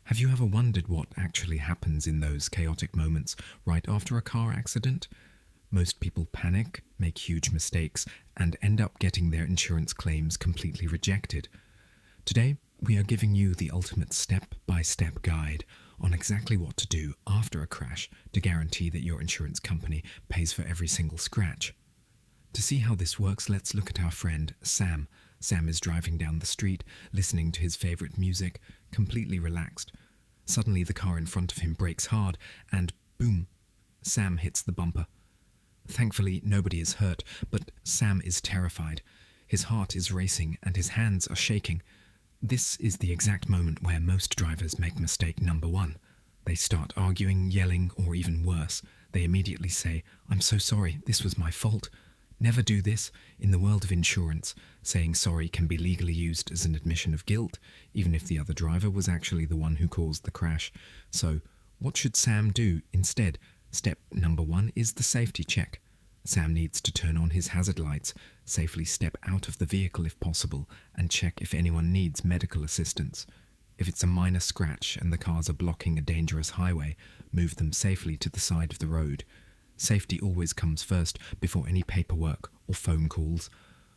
Have you ever wondered what actually happens in those chaotic moments right after a car accident? Most people panic, make huge mistakes, and end up getting their insurance claims completely rejected. Today, we are giving you the ultimate step-by-step guide on exactly what to do after a crash to guarantee that your insurance company pays for every single scratch. To see how this works, let's look at our friend Sam. Sam is driving down the street, listening to his favorite music, completely relaxed. Suddenly the car in front of him brakes hard and boom, Sam hits the bumper. Thankfully, nobody is hurt, but Sam is terrified. His heart is racing and his hands are shaking. This is the exact moment where most drivers make mistake number one. They start arguing, yelling, or even worse. They immediately say, "I'm so sorry, this was my fault." Never do this. In the world of insurance, saying sorry can be legally used as an admission of guilt, even if the other driver was actually the one who caused the crash. So, what should Sam do instead? Step number one is the safety check. Sam needs to turn on his hazard lights, safely step out of the vehicle if possible, and check if anyone needs medical assistance. If it's a minor scratch and the cars are blocking a dangerous highway, move them safely to the side of the road. Safety always comes first before any paperwork or phone calls.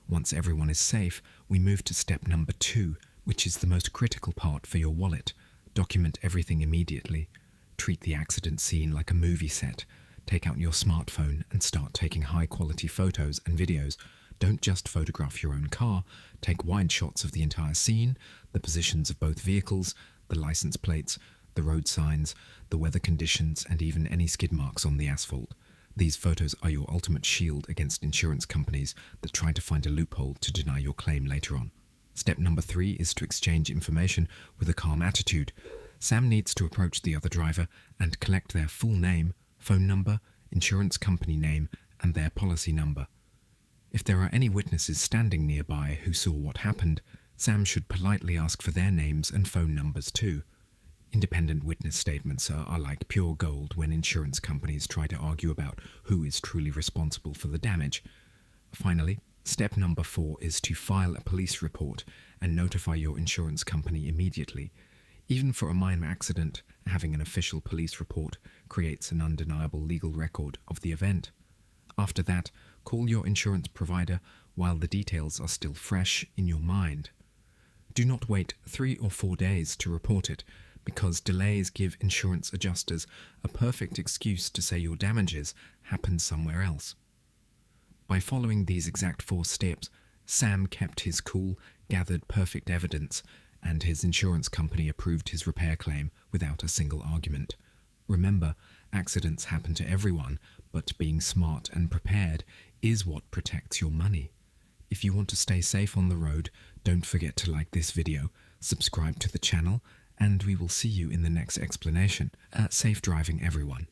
Once everyone is safe, we move to step number 2, which is the most critical part for your wallet. Document everything immediately. Treat the accident scene like a movie set. Take out your smartphone and start taking high-quality photos and videos. Don't just photograph your own car. Take wide shots of the entire scene, the positions of both vehicles, the license plates, the road signs, the weather conditions, and even any skid marks on the asphalt. These photos are your ultimate shield against insurance companies that try to find a loophole to deny your claim later on. Step number 3 is to exchange information with a calm attitude. Sam needs to approach the other driver and collect their full name, phone number, insurance company name, and their policy number. If there are any witnesses standing nearby who saw what happened, Sam should politely ask for their names and phone numbers too. Independent witness statements are like pure gold when insurance companies try to argue about who is truly responsible for the damage. Finally, step number 4 is to file a police report and notify your insurance company immediately. Even for a minor accident, having an official police report creates an undeniable legal record of the event. After that, call your insurance provider while the details are still fresh in your mind. Do not wait 3 or 4 days to report it, because delays give insurance adjusters a perfect excuse to say your damages happened somewhere else. By following these exact 4 steps, Sam kept his cool, gathered perfect evidence, and his insurance company approved his repair claim without a single argument. Remember, accidents happen to everyone, but being smart and prepared is what protects your money. If you want to stay safe on the road, don't forget to like this video, subscribe to the channel, and we will see you in the next explanation. Safe driving, everyone.